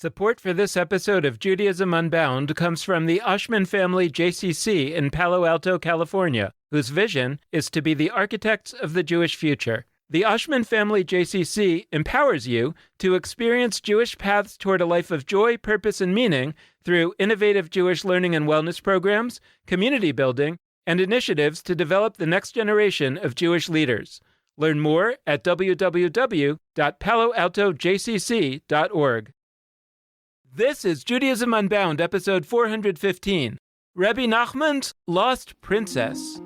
Support for this episode of Judaism Unbound comes from the Oshman family JCC in Palo Alto, California, whose vision is to be the architects of the Jewish future. The Oshman family JCC empowers you to experience Jewish paths toward a life of joy, purpose, and meaning through innovative Jewish learning and wellness programs, community building, and initiatives to develop the next generation of Jewish leaders. Learn more at www.paloaltojcc.org. This is Judaism Unbound, episode 415, Rebbe Nachman's Lost Princess.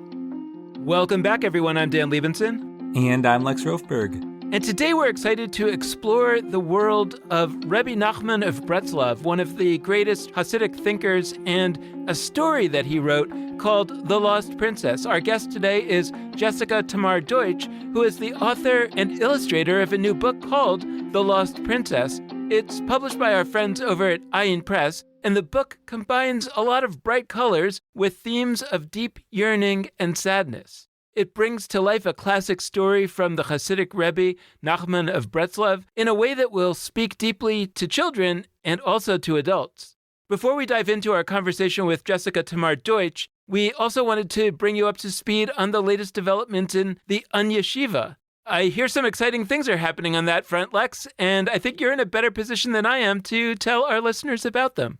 Welcome back, everyone. I'm Dan Liebenson. And I'm Lex Rofberg. And today we're excited to explore the world of Rebbe Nachman of Breslov, one of the greatest Hasidic thinkers, and a story that he wrote called The Lost Princess. Our guest today is Jessica Tamar Deutsch, who is the author and illustrator of a new book called The Lost Princess. It's published by our friends over at Ayin Press, and the book combines a lot of bright colors with themes of deep yearning and sadness. It brings to life a classic story from the Hasidic Rebbe Nachman of Breslov in a way that will speak deeply to children and also to adults. Before we dive into our conversation with Jessica Tamar Deutsch, we also wanted to bring you up to speed on the latest developments in the Yeshiva. I hear some exciting things are happening on that front, Lex, and I think you're in a better position than I am to tell our listeners about them.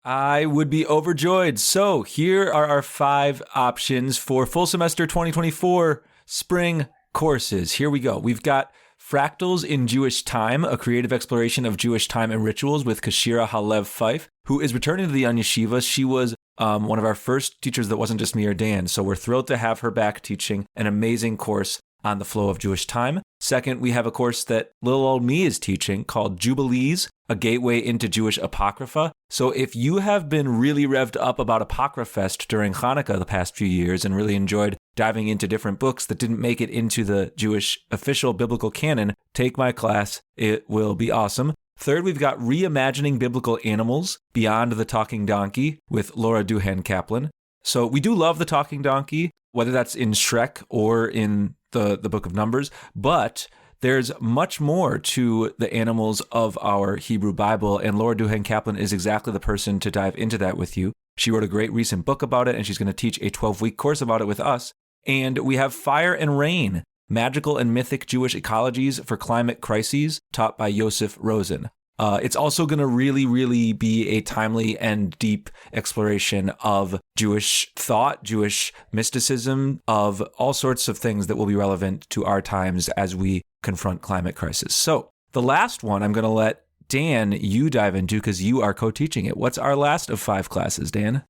I would be overjoyed. So here are our 5 options for full semester 2024 spring courses. Here we go. We've got Fractals in Jewish Time, a creative exploration of Jewish time and rituals with Kashira Halev Fife, who is returning to the Yeshiva. She was one of our first teachers that wasn't just me or Dan, so we're thrilled to have her back teaching an amazing course on the flow of Jewish time. Second, we have a course that little old me is teaching called Jubilees, a gateway into Jewish Apocrypha. So if you have been really revved up about Apocryphest during Hanukkah the past few years and really enjoyed diving into different books that didn't make it into the Jewish official biblical canon, take my class. It will be awesome. Third, we've got Reimagining Biblical Animals Beyond the Talking Donkey with Laura Duhan Kaplan. So we do love the talking donkey, whether that's in Shrek or in the Book of Numbers, but there's much more to the animals of our Hebrew Bible, and Laura Duhan Kaplan is exactly the person to dive into that with you. She wrote a great recent book about it, and she's going to teach a 12-week course about it with us. And we have Fire and Rain, Magical and Mythic Jewish Ecologies for Climate Crises, taught by Yosef Rosen. It's also going to really be a timely and deep exploration of Jewish thought, Jewish mysticism, of all sorts of things that will be relevant to our times as we confront climate crisis. So the last one I'm going to let Dan, you dive into because you are co-teaching it. What's our last of 5 classes, Dan?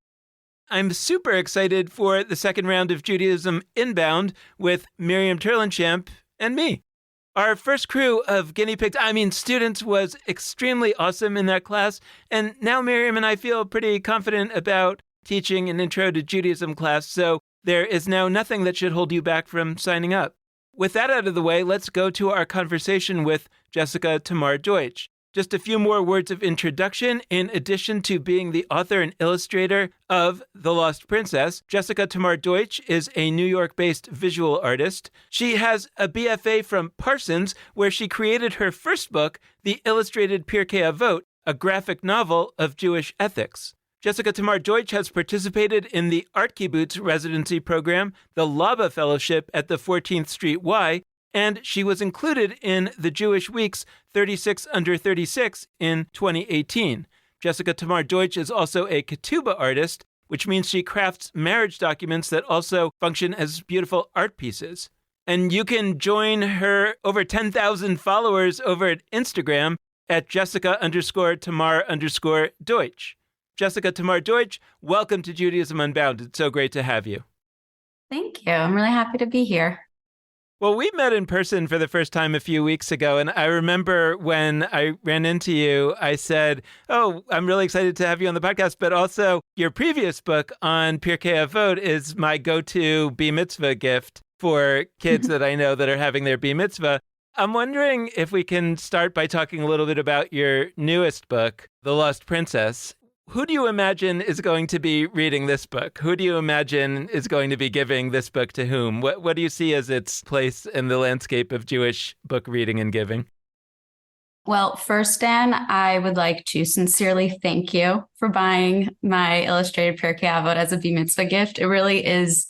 I'm super excited for the second round of Judaism Inbound with Miriam Turlinchamp and me. Our first crew of students was extremely awesome in that class, and now Miriam and I feel pretty confident about teaching an Intro to Judaism class, so there is now nothing that should hold you back from signing up. With that out of the way, let's go to our conversation with Jessica Tamar Deutsch. Just a few more words of introduction. In addition to being the author and illustrator of The Lost Princess, Jessica Tamar Deutsch is a New York-based visual artist. She has a BFA from Parsons, where she created her first book, The Illustrated Pirkei Avot, a graphic novel of Jewish ethics. Jessica Tamar Deutsch has participated in the Art Kibbutz residency program, the Laba Fellowship at the 14th Street Y, and she was included in the Jewish Week's 36 Under 36 in 2018. Jessica Tamar Deutsch is also a ketubah artist, which means she crafts marriage documents that also function as beautiful art pieces. And you can join her over 10,000 followers over at Instagram at Jessica_Tamar_Deutsch. Jessica Tamar Deutsch, welcome to Judaism Unbound. It's so great to have you. Thank you. I'm really happy to be here. Well, we met in person for the first time a few weeks ago, and I remember when I ran into you, I said, oh, I'm really excited to have you on the podcast, but also your previous book on Pirkei Avot is my go-to Bar Mitzvah gift for kids that I know that are having their Bar Mitzvah. I'm wondering if we can start by talking a little bit about your newest book, The Lost Princess. Who do you imagine is going to be reading this book? Who do you imagine is going to be giving this book to whom? What do you see as its place in the landscape of Jewish book reading and giving? Well, first, Dan, I would like to sincerely thank you for buying my illustrated Pirkei Avot as a B Mitzvah gift. It really is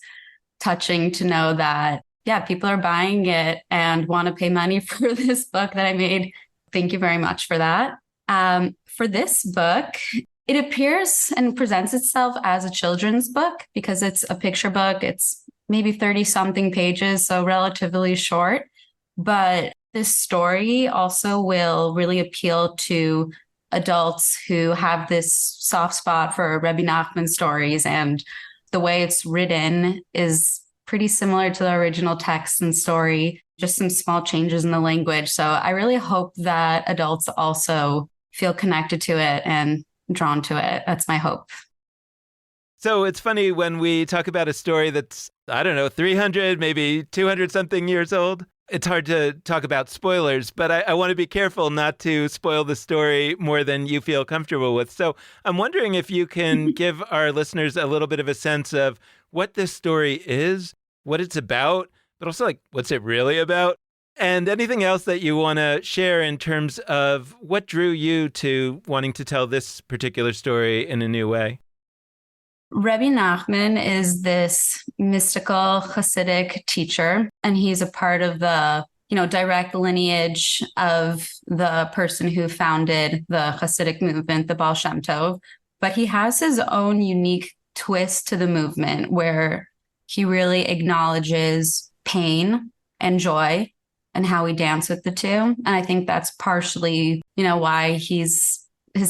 touching to know that, yeah, people are buying it and want to pay money for this book that I made. Thank you very much for that. For this book, it appears and presents itself as a children's book because it's a picture book. It's maybe 30 something pages, so relatively short. But this story also will really appeal to adults who have this soft spot for Rebbe Nachman stories. And the way it's written is pretty similar to the original text and story, just some small changes in the language. So I really hope that adults also feel connected to it and drawn to it. That's my hope. So it's funny when we talk about a story that's, I don't know, 300, maybe 200 something years old. It's hard to talk about spoilers, but I want to be careful not to spoil the story more than you feel comfortable with. So I'm wondering if you can give our listeners a little bit of a sense of what this story is, what it's about, but also like, what's it really about? And anything else that you want to share in terms of what drew you to wanting to tell this particular story in a new way. Rebbe Nachman is this mystical Hasidic teacher, and he's a part of the, direct lineage of the person who founded the Hasidic movement, the Baal Shem Tov. But he has his own unique twist to the movement where he really acknowledges pain and joy and how we dance with the two. And I think that's partially, why his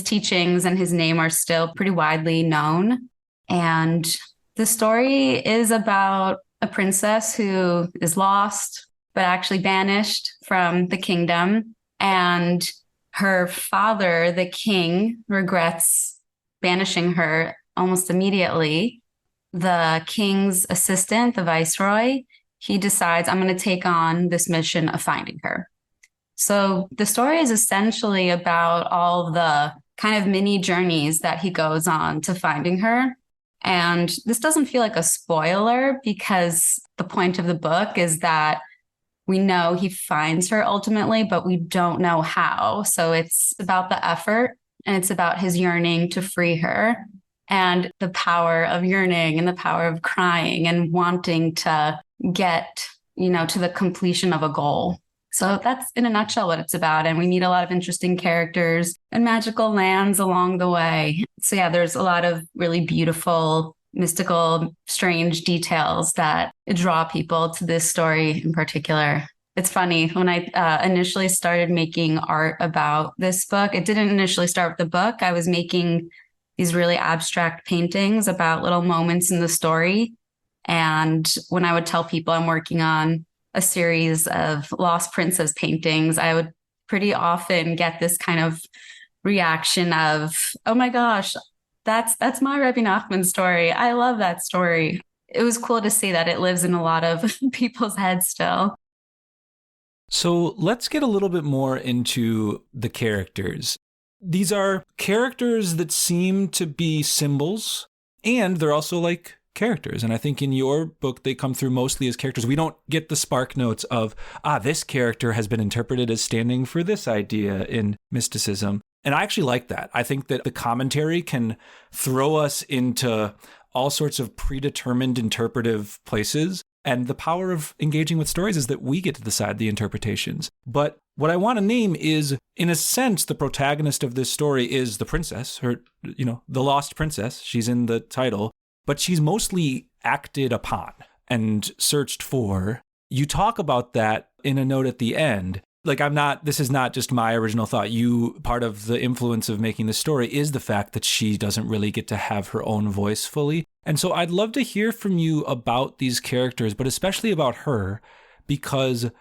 teachings and his name are still pretty widely known. And the story is about a princess who is lost, but actually banished from the kingdom. And her father, the king, regrets banishing her almost immediately. The king's assistant, the viceroy, he decides, I'm going to take on this mission of finding her. So the story is essentially about all the kind of mini journeys that he goes on to finding her. And this doesn't feel like a spoiler because the point of the book is that we know he finds her ultimately, but we don't know how. So it's about the effort and it's about his yearning to free her and the power of yearning and the power of crying and wanting to get, to the completion of a goal. So that's in a nutshell what it's about. And we meet a lot of interesting characters and magical lands along the way. So yeah, there's a lot of really beautiful, mystical, strange details that draw people to this story in particular. It's funny, when I initially started making art about this book, it didn't initially start with the book. I was making these really abstract paintings about little moments in the story. And when I would tell people I'm working on a series of Lost Princess paintings, I would pretty often get this kind of reaction of, oh my gosh, that's my Rebbe Nachman story. I love that story. It was cool to see that it lives in a lot of people's heads still. So let's get a little bit more into the characters. These are characters that seem to be symbols, and they're also like characters. And I think in your book, they come through mostly as characters. We don't get the spark notes of, this character has been interpreted as standing for this idea in mysticism. And I actually like that. I think that the commentary can throw us into all sorts of predetermined interpretive places. And the power of engaging with stories is that we get to decide the interpretations. But what I want to name is, in a sense, the protagonist of this story is the princess, the lost princess. She's in the title. But she's mostly acted upon and searched for. You talk about that in a note at the end. This is not just my original thought. Part of the influence of making the story is the fact that she doesn't really get to have her own voice fully. And so I'd love to hear from you about these characters, but especially about her, because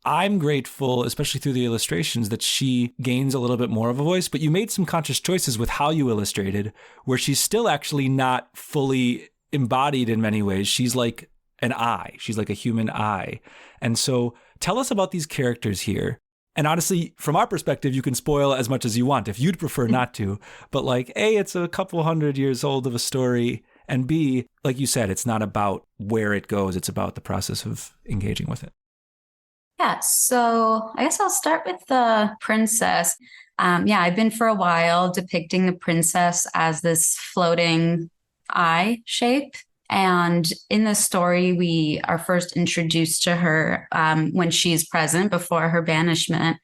I'm grateful, especially through the illustrations, that she gains a little bit more of a voice, but you made some conscious choices with how you illustrated, where she's still actually not fully embodied in many ways. She's like an eye. She's like a human eye. And so tell us about these characters here. And honestly, from our perspective, you can spoil as much as you want if you'd prefer not to. But A, it's a couple 100 years old of a story. And B, like you said, it's not about where it goes. It's about the process of engaging with it. Yeah, so I guess I'll start with the princess. Yeah, I've been for a while depicting the princess as this floating eye shape. And in the story, we are first introduced to her when she's present before her banishment.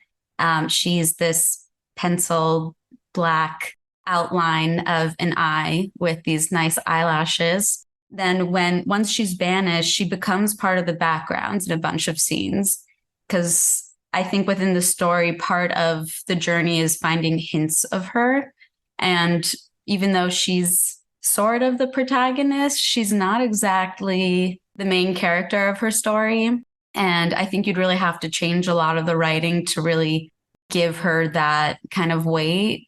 She's this pencil black outline of an eye with these nice eyelashes. Then, once she's banished, she becomes part of the background in a bunch of scenes because I think within the story, part of the journey is finding hints of her. And even though she's sort of the protagonist, she's not exactly the main character of her story. And I think you'd really have to change a lot of the writing to really give her that kind of weight.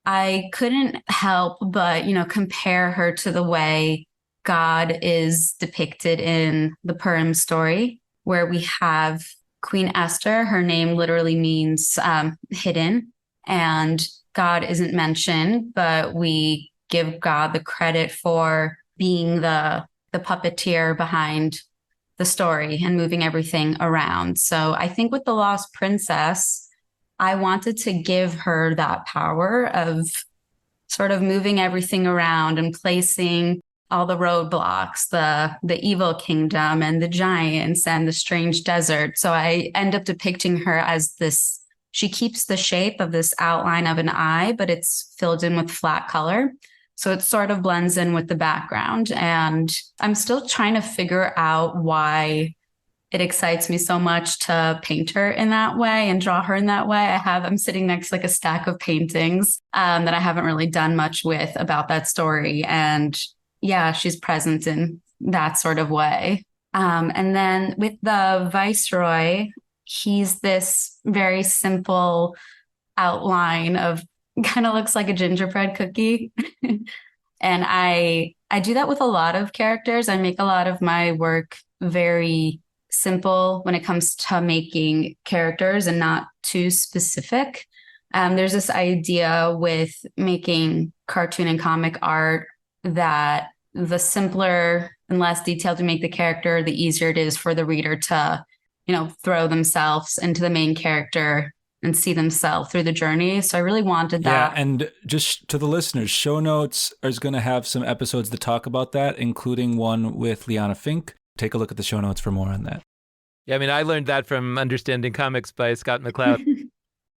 I couldn't help but, compare her to the way God is depicted in the Purim story, where we have Queen Esther. Her name literally means hidden, and God isn't mentioned, but we give God the credit for being the puppeteer behind the story and moving everything around. So I think with the Lost Princess, I wanted to give her that power of sort of moving everything around and placing all the roadblocks, the evil kingdom and the giants and the strange desert. So I end up depicting her as this, she keeps the shape of this outline of an eye, but it's filled in with flat color. So it sort of blends in with the background. And I'm still trying to figure out why it excites me so much to paint her in that way and draw her in that way. I'm sitting next to like a stack of paintings that I haven't really done much with about that story. And yeah, she's present in that sort of way. And then with the Viceroy, he's this very simple outline of kind of looks like a gingerbread cookie. And I do that with a lot of characters. I make a lot of my work very simple when it comes to making characters and not too specific. There's this idea with making cartoon and comic art that the simpler and less detailed you make the character, the easier it is for the reader to, throw themselves into the main character and see themselves through the journey. So I really wanted that. Yeah, and just to the listeners, show notes is going to have some episodes that talk about that, including one with Liana Fink. Take a look at the show notes for more on that. Yeah, I mean, I learned that from Understanding Comics by Scott McCloud.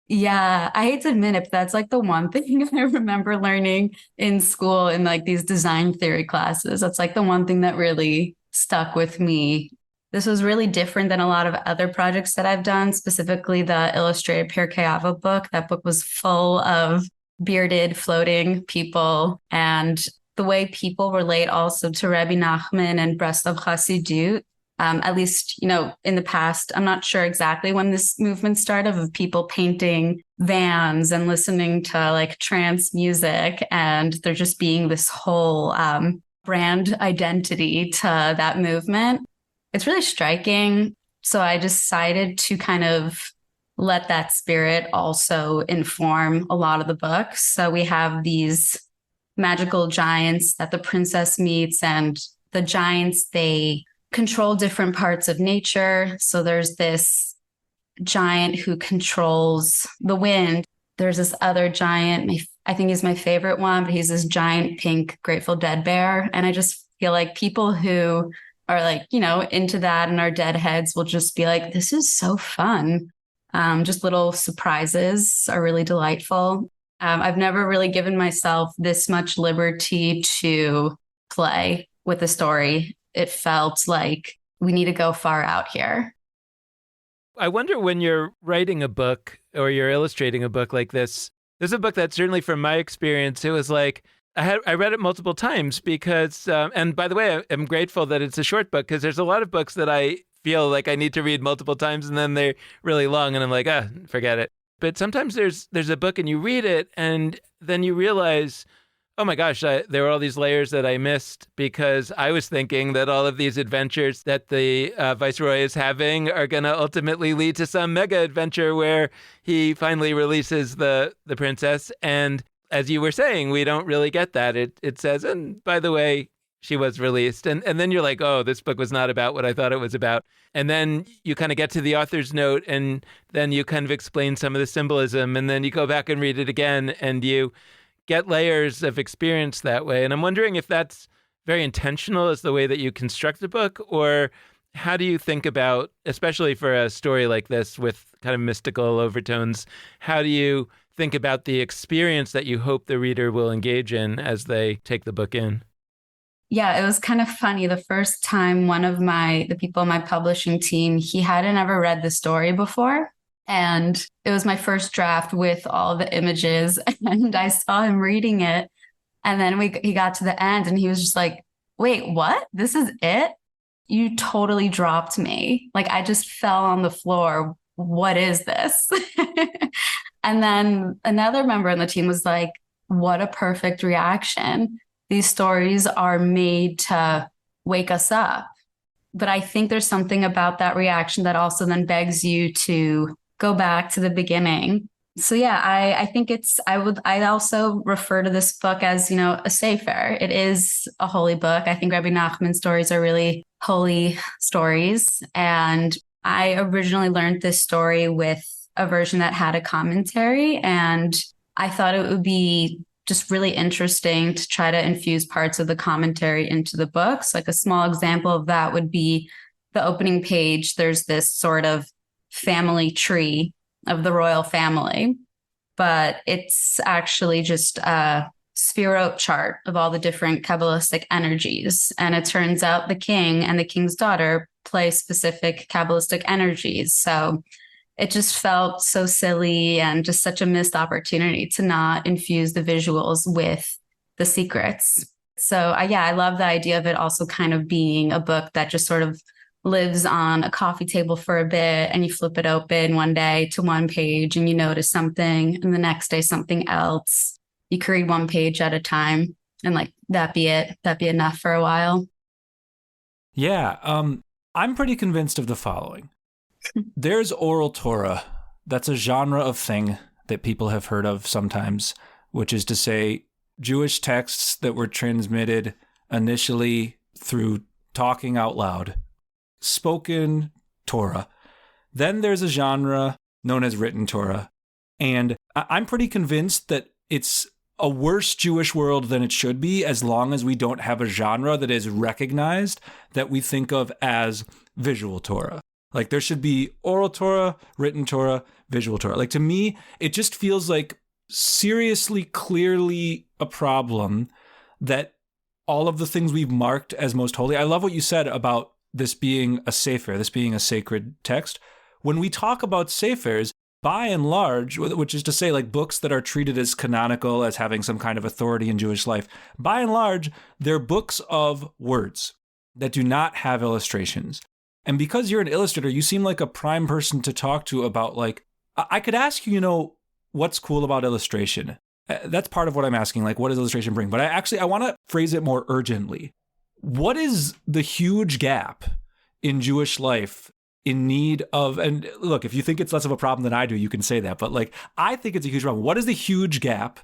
Yeah, I hate to admit it, but that's like the one thing I remember learning in school in like these design theory classes. That's like the one thing that really stuck with me. This was really different than a lot of other projects that I've done, specifically the illustrated Pirkei Avot book. That book was full of bearded floating people and the way people relate also to Rebbe Nachman and Breslov Chassidut. At least, in the past, I'm not sure exactly when this movement started of people painting vans and listening to like trance music. And there just being this whole brand identity to that movement. It's really striking. So I decided to kind of let that spirit also inform a lot of the books. So we have these magical giants that the princess meets, and the giants, they control different parts of nature. So there's this giant who controls the wind. There's this other giant, I think he's my favorite one, but he's this giant pink Grateful Dead bear. And I just feel like people who are like, into that and are deadheads will just be like, this is so fun. Just little surprises are really delightful. I've never really given myself this much liberty to play with the story. It felt like we need to go far out here. I wonder when you're writing a book or you're illustrating a book like this is a book that certainly from my experience, it was like, I read it multiple times because, and by the way, I'm grateful that it's a short book because there's a lot of books that I feel like I need to read multiple times and then they're really long and I'm like, forget it. But sometimes there's a book and you read it and then you realize, oh my gosh, there were all these layers that I missed because I was thinking that all of these adventures that the Viceroy is having are going to ultimately lead to some mega adventure where he finally releases the princess. And as you were saying, we don't really get that. It says, and by the way, she was released. And then you're like, oh, this book was not about what I thought it was about. And then you kind of get to the author's note, and then you kind of explain some of the symbolism, and then you go back and read it again, and you get layers of experience that way. And I'm wondering if that's very intentional as the way that you construct the book, or how do you think about, especially for a story like this with kind of mystical overtones, how do you think about the experience that you hope the reader will engage in as they take the book in? Yeah, it was kind of funny. The first time the people on my publishing team, he hadn't ever read the story before. And it was my first draft with all the images. And I saw him reading it. And then he got to the end and he was just like, wait, what? This is it? You totally dropped me. Like I just fell on the floor. What is this? And then another member on the team was like, what a perfect reaction. These stories are made to wake us up. But I think there's something about that reaction that also then begs you to go back to the beginning. So yeah, I think I also refer to this book as, a sefer. It is a holy book. I think Rebbe Nachman's stories are really holy stories. And I originally learned this story with a version that had a commentary. And I thought it would be just really interesting to try to infuse parts of the commentary into the book. So like a small example of that would be the opening page. There's this sort of family tree of the royal family, but it's actually just a spherot chart of all the different Kabbalistic energies. And it turns out the king and the king's daughter play specific Kabbalistic energies. So it just felt so silly and just such a missed opportunity to not infuse the visuals with the secrets. So I love the idea of it also kind of being a book that just sort of lives on a coffee table for a bit, and you flip it open one day to one page and you notice something, and the next day something else. You could read one page at a time and like that be it. That'd be enough for a while. Yeah, I'm pretty convinced of the following. There's oral Torah. That's a genre of thing that people have heard of sometimes, which is to say Jewish texts that were transmitted initially through talking out loud, spoken Torah. Then there's a genre known as written Torah. And I'm pretty convinced that it's a worse Jewish world than it should be as long as we don't have a genre that is recognized that we think of as visual Torah. Like there should be oral Torah, written Torah, visual Torah. Like to me, it just feels like seriously, clearly a problem that all of the things we've marked as most holy. I love what you said about this being a sefer, this being a sacred text. When we talk about sefers, by and large, which is to say like books that are treated as canonical, as having some kind of authority in Jewish life, by and large, they're books of words that do not have illustrations. And because you're an illustrator, you seem like a prime person to talk to about like, I could ask you, what's cool about illustration? That's part of what I'm asking, like what does illustration bring? But I want to phrase it more urgently. What is the huge gap in Jewish life in need of, and look, if you think it's less of a problem than I do, you can say that, but like, I think it's a huge problem. What is the huge gap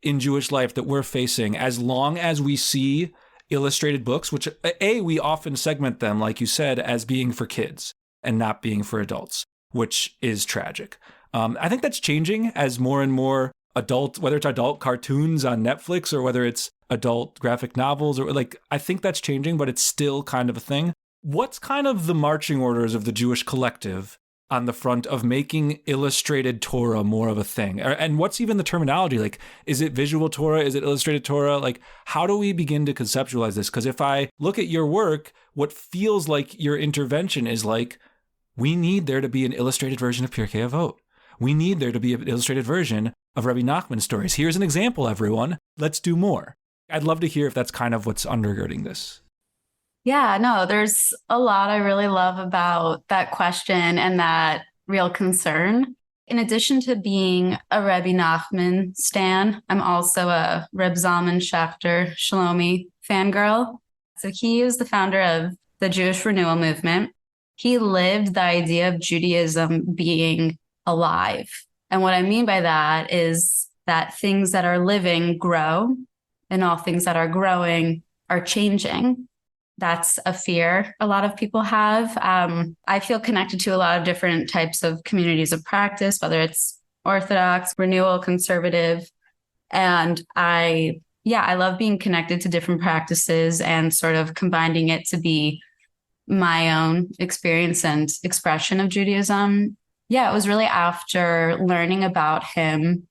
in Jewish life that we're facing as long as we see illustrated books, which we often segment them, like you said, as being for kids and not being for adults, which is tragic. I think that's changing as more and more adult, whether it's adult cartoons on Netflix or whether it's adult graphic novels, or like, I think that's changing, but it's still kind of a thing. What's kind of the marching orders of the Jewish collective on the front of making illustrated Torah more of a thing? And what's even the terminology? Like, is it visual Torah? Is it illustrated Torah? Like, how do we begin to conceptualize this? Because if I look at your work, what feels like your intervention is like, we need there to be an illustrated version of Pirkei Avot. We need there to be an illustrated version of Rebbe Nachman's stories. Here's an example, everyone. Let's do more. I'd love to hear if that's kind of what's undergirding this. Yeah, no, there's a lot I really love about that question and that real concern. In addition to being a Rebbe Nachman stan, I'm also a Reb Zalman Schachter Shlomi fangirl. So he was the founder of the Jewish Renewal Movement. He lived the idea of Judaism being alive. And what I mean by that is that things that are living grow, and all things that are growing are changing. That's a fear a lot of people have. I feel connected to a lot of different types of communities of practice, whether it's Orthodox, renewal, conservative. And I love being connected to different practices and sort of combining it to be my own experience and expression of Judaism. Yeah, it was really after learning about him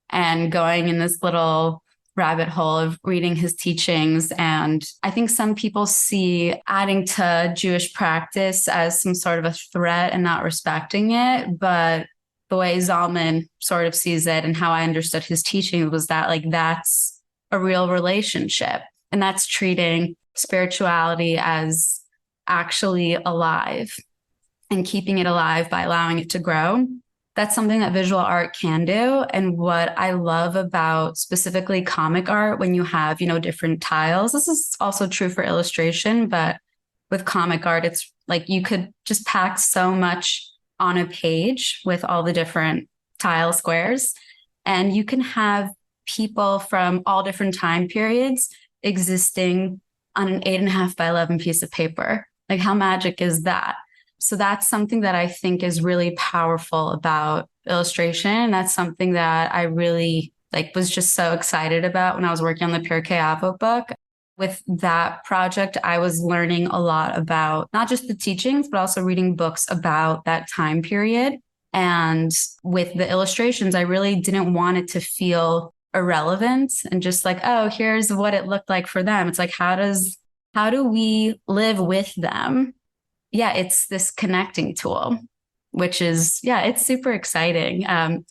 and going in this little rabbit hole of reading his teachings. And I think some people see adding to Jewish practice as some sort of a threat and not respecting it. But the way Zalman sort of sees it and how I understood his teaching was that like that's a real relationship. And that's treating spirituality as actually alive and keeping it alive by allowing it to grow. That's something that visual art can do. And what I love about specifically comic art, when you have, different tiles, this is also true for illustration, but with comic art, it's like you could just pack so much on a page with all the different tile squares. And you can have people from all different time periods existing on an 8.5 by 11 piece of paper. Like, how magic is that? So that's something that I think is really powerful about illustration. That's something that I really was just so excited about when I was working on the Pirkei Avot book. With that project, I was learning a lot about not just the teachings, but also reading books about that time period. And with the illustrations, I really didn't want it to feel irrelevant and just like, oh, here's what it looked like for them. It's like, how do we live with them? Yeah, it's this connecting tool, which is, it's super exciting.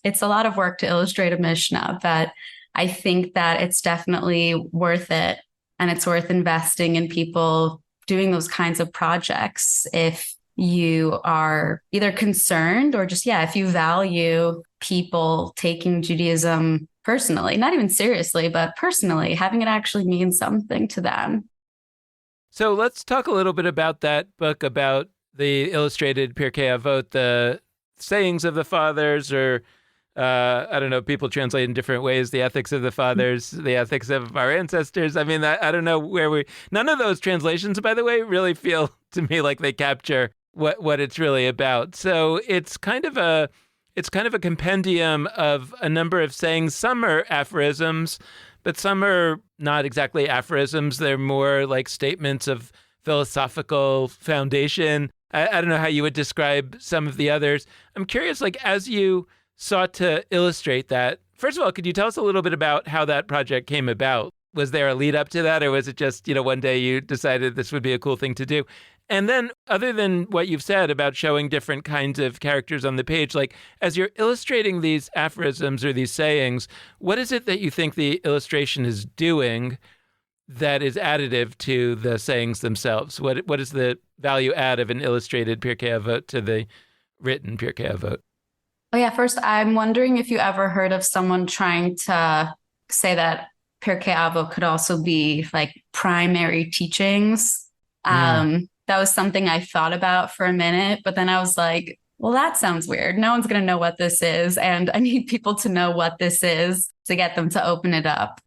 It's a lot of work to illustrate a Mishnah, but I think that it's definitely worth it. And it's worth investing in people doing those kinds of projects if you are either concerned or just, if you value people taking Judaism personally, not even seriously, but personally, having it actually mean something to them. So let's talk a little bit about that book, about the illustrated Pirkei Avot, the sayings of the fathers, or I don't know, people translate in different ways, the ethics of the fathers, the ethics of our ancestors. I mean, I don't know none of those translations, by the way, really feel to me like they capture what it's really about. So it's kind of a compendium of a number of sayings. Some are aphorisms, but some are not exactly aphorisms. They're more like statements of philosophical foundation. I don't know how you would describe some of the others. I'm curious, as you sought to illustrate that, first of all, could you tell us a little bit about how that project came about? Was there a lead up to that, or was it just, one day you decided this would be a cool thing to do? And then other than what you've said about showing different kinds of characters on the page, as you're illustrating these aphorisms or these sayings, what is it that you think the illustration is doing that is additive to the sayings themselves? What is the value add of an illustrated Pirkei Avot to the written Pirkei Avot? Oh yeah, first, I'm wondering if you ever heard of someone trying to say that Pirkei Avot could also be primary teachings. That was something I thought about for a minute, but then I was like, well, that sounds weird. No one's going to know what this is. And I need people to know what this is to get them to open it up.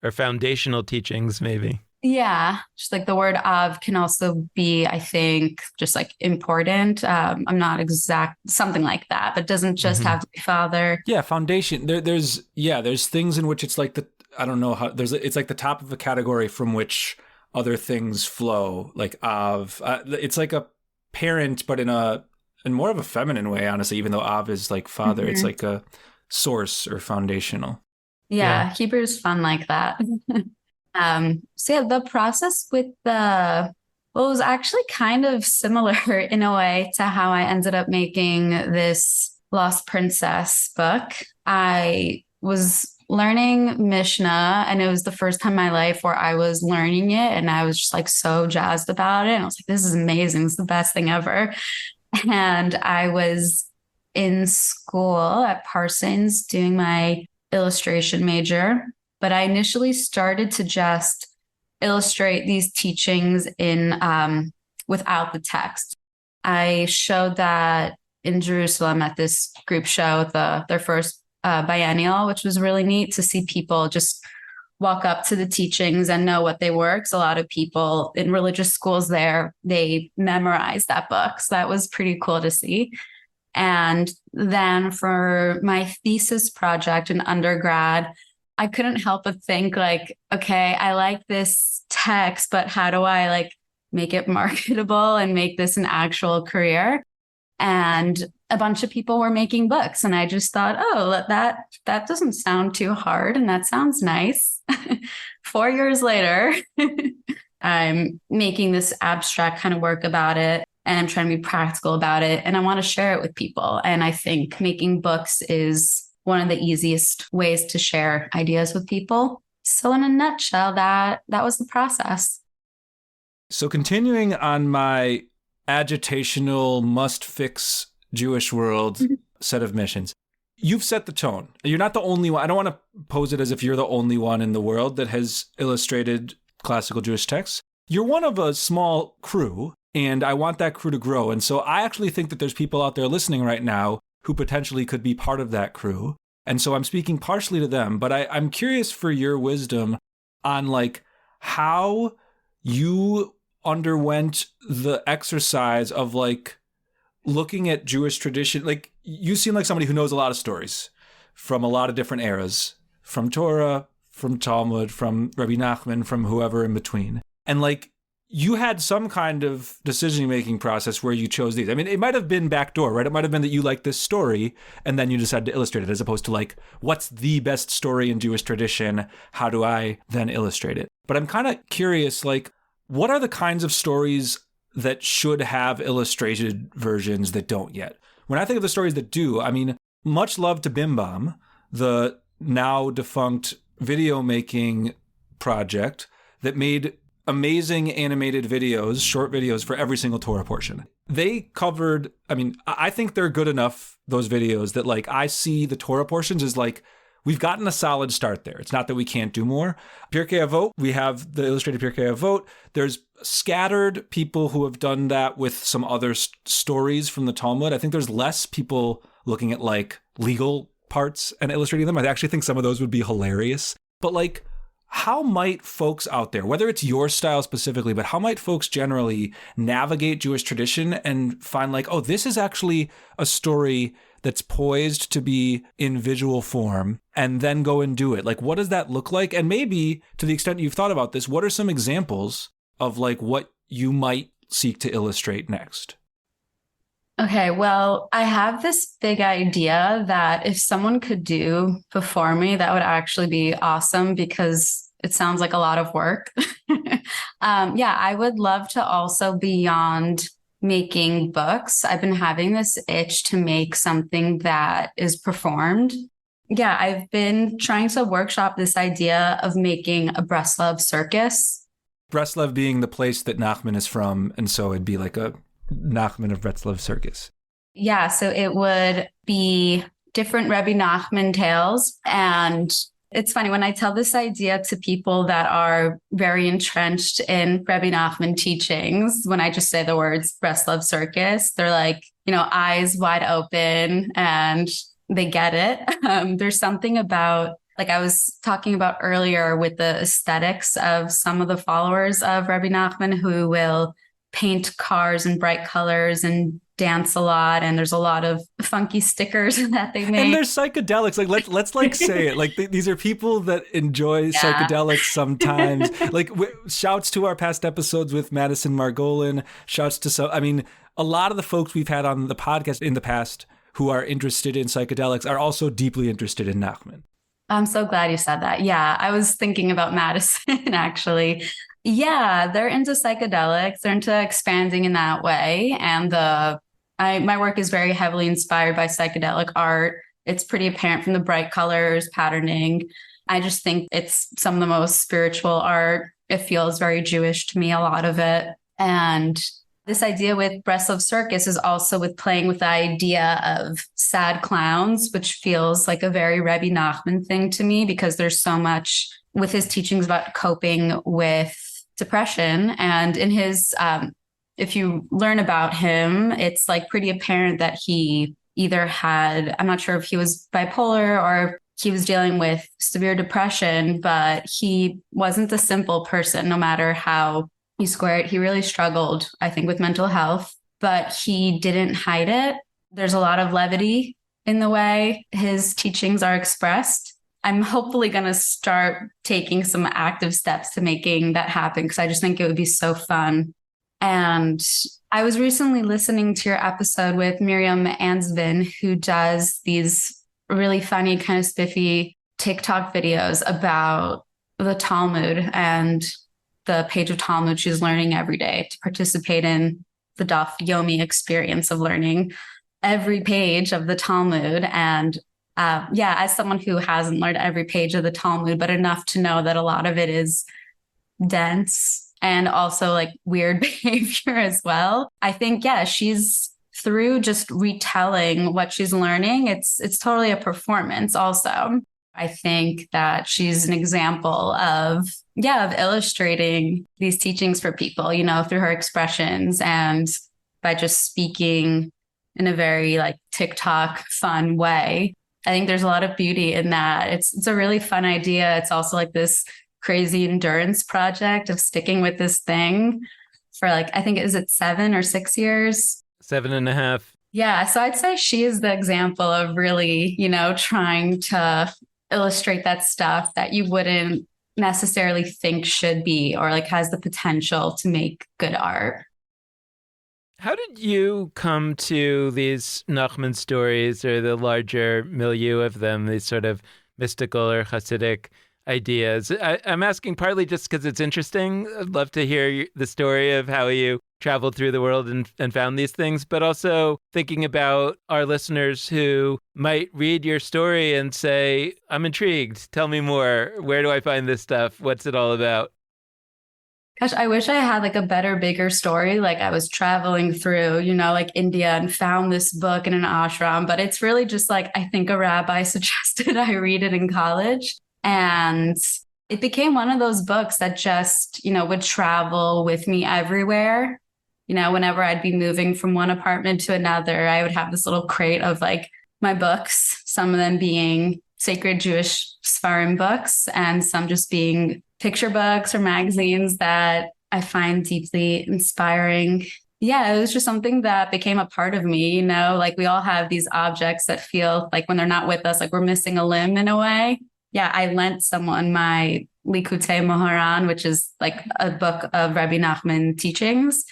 Or foundational teachings, maybe. Yeah. Just the word av can also be, I think, just important. I'm not exact, something like that, but doesn't just have to be father. Yeah. Foundation. There's things in which it's I don't know how it's the top of a category from which other things flow, like av. It's like a parent, but in more of a feminine way, honestly, even though av is father, it's like a source or foundational. Yeah. Hebrew is fun like that. The process with it was actually kind of similar in a way to how I ended up making this Lost Princess book. I was learning Mishnah, and it was the first time in my life where I was learning it, and I was just so jazzed about it. And I was like, this is amazing. This is the best thing ever. And I was in school at Parsons doing my illustration major, but I initially started to just illustrate these teachings in without the text. I showed that in Jerusalem at this group show, their first biennial, which was really neat to see people just walk up to the teachings and know what they were. Because a lot of people in religious schools there, they memorize that book. So that was pretty cool to see. And then for my thesis project in undergrad, I couldn't help but think like, okay, I like this text, but how do I like make it marketable and make this an actual career? And a bunch of people were making books. And I just thought, oh, that doesn't sound too hard. And that sounds nice. 4 years later, I'm making this abstract kind of work about it. And I'm trying to be practical about it. And I want to share it with people. And I think making books is one of the easiest ways to share ideas with people. So in a nutshell, that was the process. So continuing on my agitational must-fix Jewish world set of missions, you've set the tone. You're not the only one. I don't want to pose it as if you're the only one in the world that has illustrated classical Jewish texts. You're one of a small crew, and I want that crew to grow. And so I actually think that there's people out there listening right now who potentially could be part of that crew. And so I'm speaking partially to them, but I'm curious for your wisdom on like how you underwent the exercise of like looking at Jewish tradition. Like you seem like somebody who knows a lot of stories from a lot of different eras, from Torah, from Talmud, from Rebbe Nachman, from whoever in between. And like you had some kind of decision-making process where you chose these. I mean, it might have been backdoor, right? It might have been that you liked this story and then you decided to illustrate it, as opposed to like, what's the best story in Jewish tradition? How do I then illustrate it? But I'm kind of curious, like, what are the kinds of stories that should have illustrated versions that don't yet? When I think of the stories that do, I mean, much love to Bim Bam, the now defunct video making project that made amazing animated videos, short videos for every single Torah portion. They covered, I mean, I think they're good enough, those videos, that like I see the Torah portions as like, we've gotten a solid start there. It's not that we can't do more. Pirkei Avot, we have the illustrated Pirkei Avot. There's scattered people who have done that with some other stories from the Talmud. I think there's less people looking at like legal parts and illustrating them. I actually think some of those would be hilarious. But like, how might folks out there, whether it's your style specifically, but how might folks generally navigate Jewish tradition and find like, oh, this is actually a story that's poised to be in visual form, and then go and do it? Like, what does that look like? And maybe to the extent you've thought about this, what are some examples of like what you might seek to illustrate next? Okay, well, I have this big idea that if someone could do before me, that would actually be awesome because it sounds like a lot of work. Yeah, I would love to also, beyond making books, I've been having this itch to make something that is performed. Yeah, I've been trying to workshop this idea of making a Breslov circus. Breslov being the place that Nachman is from, and so it'd be like a Nachman of Breslov circus. Yeah, so it would be different Rebbe Nachman tales. And it's funny, when I tell this idea to people that are very entrenched in Rebbe Nachman teachings, when I just say the words Breslov circus, they're like, eyes wide open and they get it. There's something about, like I was talking about earlier, with the aesthetics of some of the followers of Rebbe Nachman who will paint cars in bright colors and dance a lot, and there's a lot of funky stickers that they make. And they're psychedelics. Like let's like say it. Like these are people that enjoy psychedelics sometimes. Like shouts to our past episodes with Madison Margolin. Shouts to a lot of the folks we've had on the podcast in the past who are interested in psychedelics are also deeply interested in Nachman. I'm so glad you said that. Yeah, I was thinking about Madison actually. Yeah, they're into psychedelics. They're into expanding in that way. And my work is very heavily inspired by psychedelic art. It's pretty apparent from the bright colors, patterning. I just think it's some of the most spiritual art. It feels very Jewish to me, a lot of it. And this idea with Breslov Circus is also with playing with the idea of sad clowns, which feels like a very Rebbe Nachman thing to me, because there's so much with his teachings about coping with depression. And in his, if you learn about him, it's like pretty apparent that he either had, I'm not sure if he was bipolar or he was dealing with severe depression, but he wasn't a simple person, no matter how you square it. He really struggled, I think, with mental health, but he didn't hide it. There's a lot of levity in the way his teachings are expressed. I'm hopefully going to start taking some active steps to making that happen because I just think it would be so fun. And I was recently listening to your episode with Miriam Ansvin, who does these really funny, kind of spiffy TikTok videos about the Talmud and the page of Talmud she's learning every day to participate in the Daf Yomi experience of learning every page of the Talmud. And as someone who hasn't learned every page of the Talmud, but enough to know that a lot of it is dense and also like weird behavior as well. I think, she's through just retelling what she's learning. It's totally a performance also. I think that she's an example of illustrating these teachings for people, through her expressions and by just speaking in a very like TikTok fun way. I think there's a lot of beauty in that. It's a really fun idea. It's also like this crazy endurance project of sticking with this thing for like, I think, is it 7 or 6 years? 7.5. Yeah. So I'd say she is the example of really, trying to illustrate that stuff that you wouldn't necessarily think should be or like has the potential to make good art. How did you come to these Nachman stories or the larger milieu of them, these sort of mystical or Hasidic ideas? I'm asking partly just because it's interesting. I'd love to hear the story of how you traveled through the world and found these things, but also thinking about our listeners who might read your story and say, I'm intrigued. Tell me more. Where do I find this stuff? What's it all about? Gosh, I wish I had like a better, bigger story. Like I was traveling through, like India and found this book in an ashram, but it's really just like, I think a rabbi suggested I read it in college. And it became one of those books that just, would travel with me everywhere. Whenever I'd be moving from one apartment to another, I would have this little crate of like my books, some of them being sacred Jewish Sfarim books and some just being picture books or magazines that I find deeply inspiring. Yeah, it was just something that became a part of me, like we all have these objects that feel like when they're not with us, like we're missing a limb in a way. Yeah, I lent someone my Likutei Moharan, which is like a book of Rebbe Nachman teachings.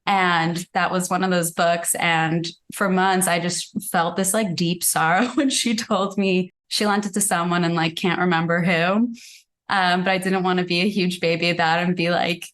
And that was one of those books. And for months, I just felt this like deep sorrow when she told me she lent it to someone and like can't remember who. But I didn't want to be a huge baby about it and be like,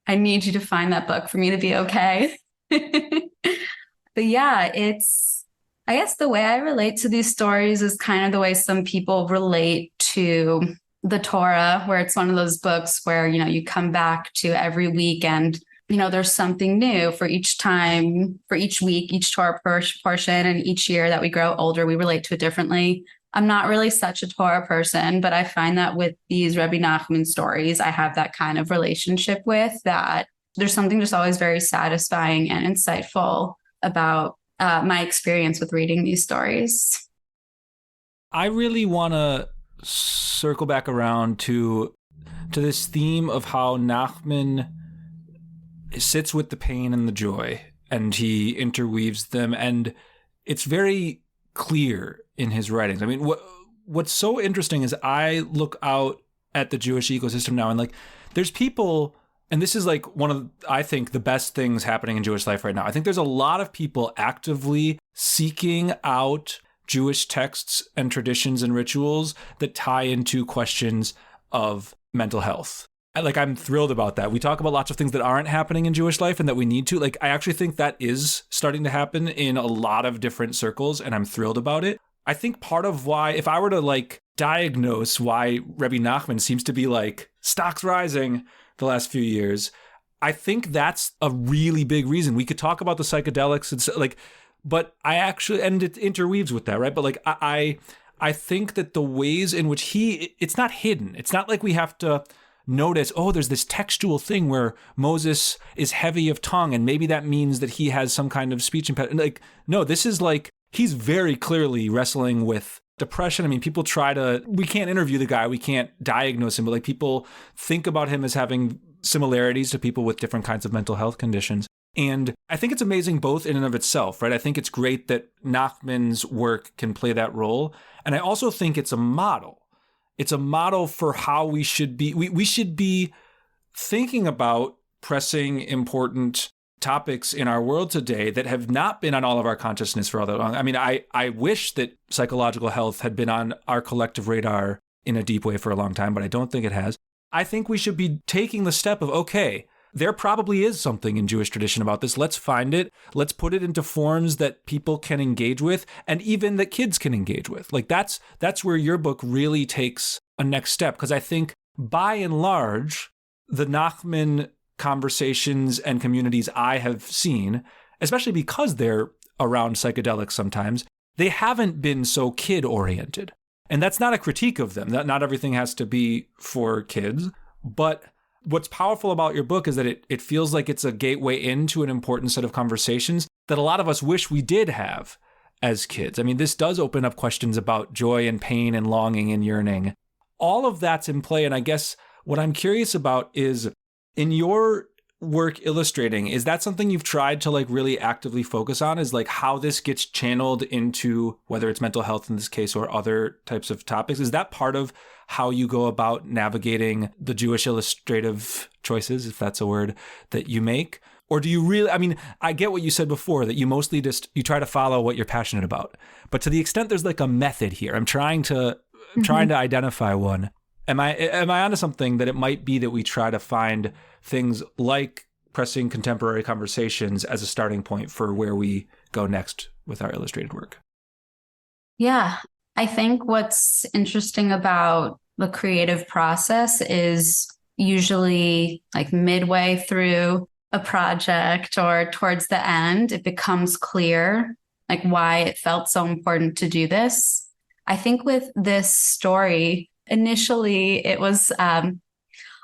I need you to find that book for me to be okay. But yeah, I guess the way I relate to these stories is kind of the way some people relate to the Torah, where it's one of those books where, you come back to every week and, there's something new for each time, for each week, each Torah portion, and each year that we grow older, we relate to it differently. I'm not really such a Torah person, but I find that with these Rebbe Nachman stories, I have that kind of relationship with that. There's something just always very satisfying and insightful about my experience with reading these stories. I really want to circle back around to this theme of how Nachman sits with the pain and the joy, and he interweaves them, and it's very clear in his writings. I mean, what's so interesting is I look out at the Jewish ecosystem now, and like, there's people, and this is like one of, I think, the best things happening in Jewish life right now. I think there's a lot of people actively seeking out Jewish texts and traditions and rituals that tie into questions of mental health. I'm thrilled about that. We talk about lots of things that aren't happening in Jewish life and that we need to. I actually think that is starting to happen in a lot of different circles, and I'm thrilled about it. I think part of why, if I were to diagnose why Rebbe Nachman seems to be stocks rising the last few years, I think that's a really big reason. We could talk about the psychedelics and but I actually, and it interweaves with that, right? But I think that the ways in which it's not hidden. It's not like we have to notice, there's this textual thing where Moses is heavy of tongue and maybe that means that he has some kind of speech impediment. No, this is he's very clearly wrestling with depression. I mean, people we can't interview the guy, we can't diagnose him, but like people think about him as having similarities to people with different kinds of mental health conditions. And I think it's amazing both in and of itself, right? I think it's great that Nachman's work can play that role. And I also think it's a model. It's a model for how we should be. We should be thinking about pressing important topics in our world today that have not been on all of our consciousness for all that long. I mean, I wish that psychological health had been on our collective radar in a deep way for a long time, but I don't think it has. I think we should be taking the step of, okay, there probably is something in Jewish tradition about this. Let's find it. Let's put it into forms that people can engage with and even that kids can engage with. Like that's where your book really takes a next step. Because I think by and large, the Nachman conversations and communities I have seen, especially because they're around psychedelics sometimes, they haven't been so kid-oriented. And that's not a critique of them. Not everything has to be for kids. But what's powerful about your book is that it feels like it's a gateway into an important set of conversations that a lot of us wish we did have as kids. I mean, this does open up questions about joy and pain and longing and yearning. All of that's in play. And I guess what I'm curious about is, in your work illustrating, is that something you've tried to like really actively focus on, is like how this gets channeled into whether it's mental health in this case or other types of topics? Is that part of how you go about navigating the Jewish illustrative choices, if that's a word, that you make? Or do you really, I mean, I get what you said before, that you mostly you try to follow what you're passionate about. But to the extent there's like a method here, I'm trying to identify one. Am I onto something that it might be that we try to find things like pressing contemporary conversations as a starting point for where we go next with our illustrated work? Yeah, I think what's interesting about the creative process is usually like midway through a project or towards the end, it becomes clear like why it felt so important to do this. I think with this story, initially it was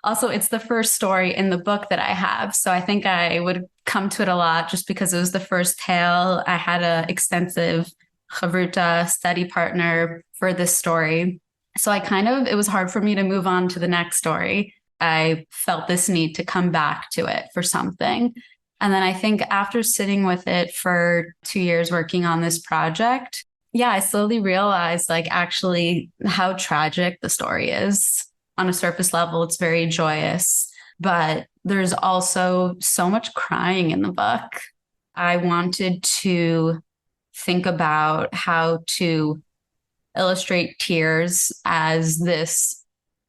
also, it's the first story in the book that I have. So I think I would come to it a lot just because it was the first tale. I had an extensive chavruta study partner for this story. So it was hard for me to move on to the next story. I felt this need to come back to it for something. And then I think after sitting with it for 2 years working on this project, I slowly realized like actually how tragic the story is. On a surface level, it's very joyous, but there's also so much crying in the book. I wanted to think about how to illustrate tears as this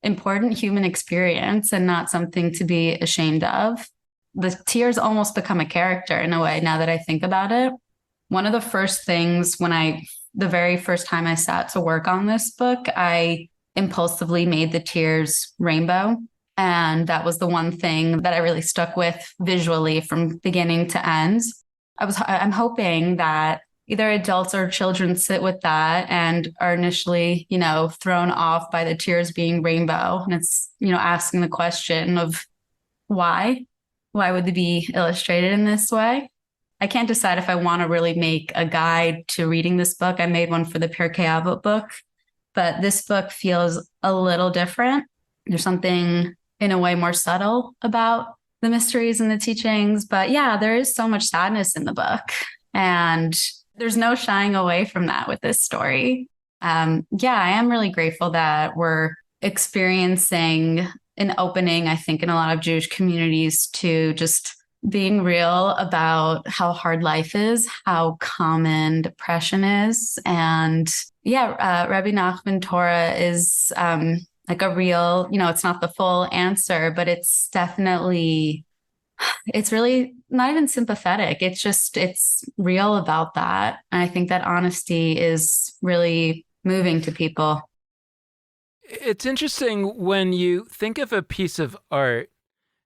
important human experience and not something to be ashamed of. The tears almost become a character in a way now that I think about it. One of the first things the very first time I sat to work on this book, I impulsively made the tears rainbow. And that was the one thing that I really stuck with visually from beginning to end. I'm hoping that either adults or children sit with that and are initially, thrown off by the tears being rainbow. And it's, asking the question of why would they be illustrated in this way? I can't decide if I want to really make a guide to reading this book. I made one for the Pirkei Avot book, but this book feels a little different. There's something in a way more subtle about the mysteries and the teachings. But there is so much sadness in the book. And there's no shying away from that with this story. I am really grateful that we're experiencing an opening, I think, in a lot of Jewish communities to just being real about how hard life is, how common depression is. And Rebbe Nachman Torah is like a real, it's not the full answer, but it's really not even sympathetic. It's real about that. And I think that honesty is really moving to people. It's interesting when you think of a piece of art,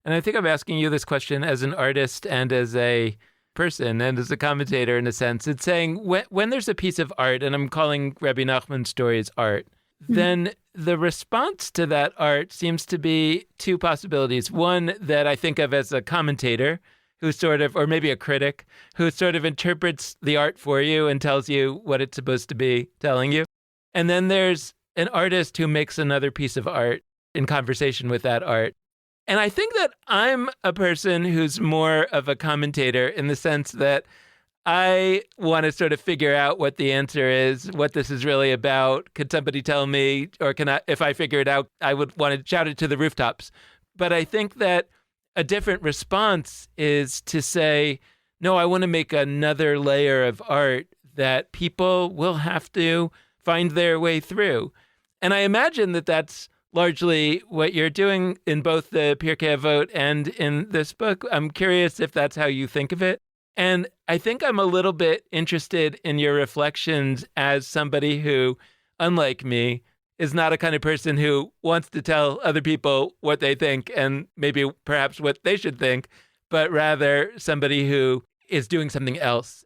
and I think I'm asking you this question as an artist and as a person and as a commentator in a sense. It's saying when there's a piece of art, and I'm calling Rebbe Nachman's stories art, then the response to that art seems to be two possibilities. One that I think of as a commentator who or maybe a critic, who sort of interprets the art for you and tells you what it's supposed to be telling you. And then there's an artist who makes another piece of art in conversation with that art. And I think that I'm a person who's more of a commentator in the sense that I want to sort of figure out what the answer is, what this is really about. Could somebody tell me, or can I, if I figure it out, I would want to shout it to the rooftops. But I think that a different response is to say, no, I want to make another layer of art that people will have to find their way through. And I imagine that that's largely what you're doing in both the Pirkei Avot and in this book. I'm curious if that's how you think of it. And I think I'm a little bit interested in your reflections as somebody who, unlike me, is not a kind of person who wants to tell other people what they think and maybe perhaps what they should think, but rather somebody who is doing something else.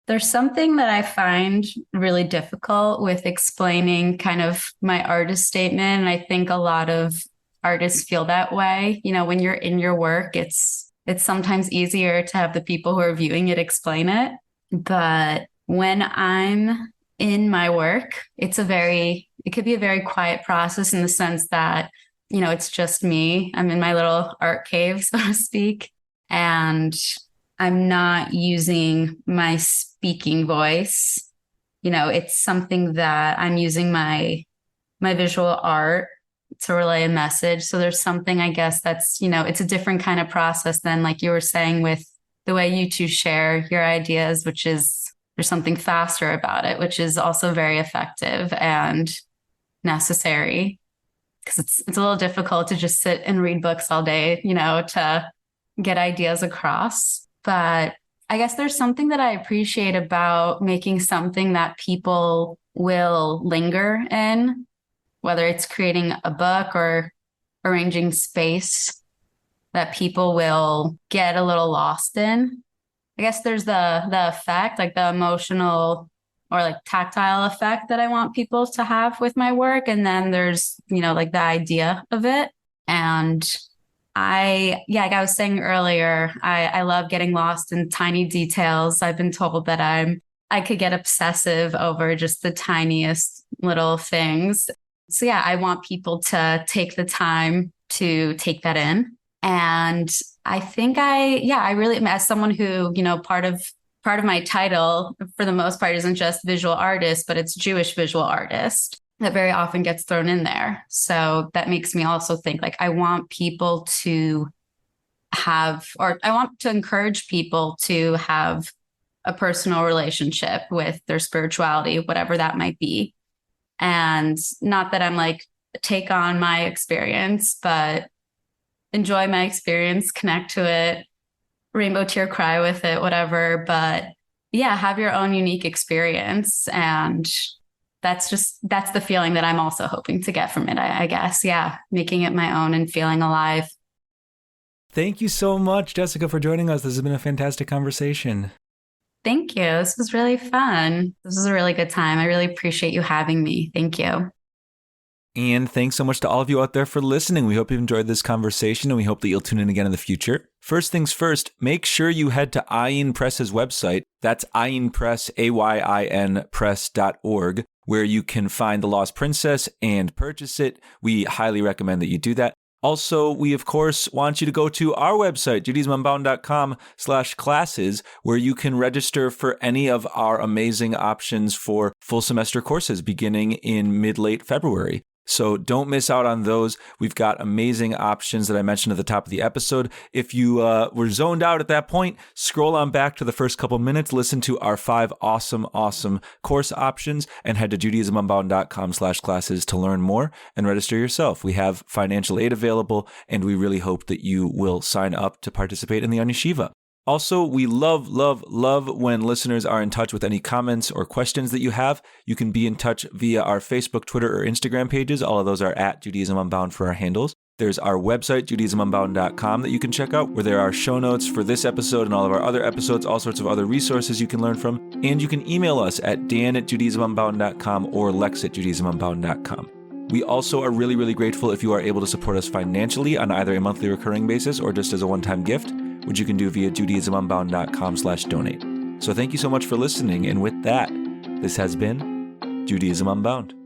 There's something that I find really difficult with explaining kind of my artist statement. And I think a lot of artists feel that way. You know, when you're in your work, it's sometimes easier to have the people who are viewing it explain it. But when I'm in my work, it could be a very quiet process in the sense that, you know, it's just me. I'm in my little art cave, so to speak, and I'm not using my speaking voice. You know, it's something that I'm using my visual art to relay a message. So there's something, I guess, that's, you know, it's a different kind of process than like you were saying with the way you two share your ideas, which is there's something faster about it, which is also very effective and necessary, because it's a little difficult to just sit and read books all day, you know, to get ideas across. But I guess there's something that I appreciate about making something that people will linger in, whether it's creating a book or arranging space that people will get a little lost in. I guess there's the effect, like the emotional or like tactile effect that I want people to have with my work. And then there's, you know, like the idea of it. And like I was saying earlier, I love getting lost in tiny details. I've been told that I could get obsessive over just the tiniest little things. So yeah, I want people to take the time to take that in. And I think I really, as someone who, you know, part of my title for the most part isn't just visual artist, but it's Jewish visual artist that very often gets thrown in there. So that makes me also think like I want people to have, or I want to encourage people to have a personal relationship with their spirituality, whatever that might be. And not that I'm like, take on my experience, but enjoy my experience, connect to it, rainbow tear cry with it, whatever. But yeah, have your own unique experience. And that's the feeling that I'm also hoping to get from it, I guess. Yeah, making it my own and feeling alive. Thank you so much, Jessica, for joining us. This has been a fantastic conversation. Thank you. This was really fun. This was a really good time. I really appreciate you having me. Thank you. And thanks so much to all of you out there for listening. We hope you've enjoyed this conversation, and we hope that you'll tune in again in the future. First things first, make sure you head to Ayin Press's website. That's Ayin Press, AYIN Press.org, where you can find The Lost Princess and purchase it. We highly recommend that you do that. Also, we, of course, want you to go to our website, judaismunbound.com/classes, where you can register for any of our amazing options for full semester courses beginning in mid-late February. So don't miss out on those. We've got amazing options that I mentioned at the top of the episode. If you were zoned out at that point, scroll on back to the first couple minutes, listen to our 5 awesome course options, and head to judaismunbound.com/classes to learn more and register yourself. We have financial aid available, and we really hope that you will sign up to participate in the Onion Yeshiva. Also, we love when listeners are in touch with any comments or questions that you have. You can be in touch via our Facebook, Twitter, or Instagram pages. All of those are at Judaism Unbound for our handles. There's our website, judaismunbound.com, that you can check out, where there are show notes for this episode and all of our other episodes, all sorts of other resources you can learn from. And you can email us at dan@judaismunbound.com or lex@judaismunbound.com. We also are really, really grateful if you are able to support us financially on either a monthly recurring basis or just as a one-time gift, which you can do via judaismunbound.com/donate. So thank you so much for listening. And with that, this has been Judaism Unbound.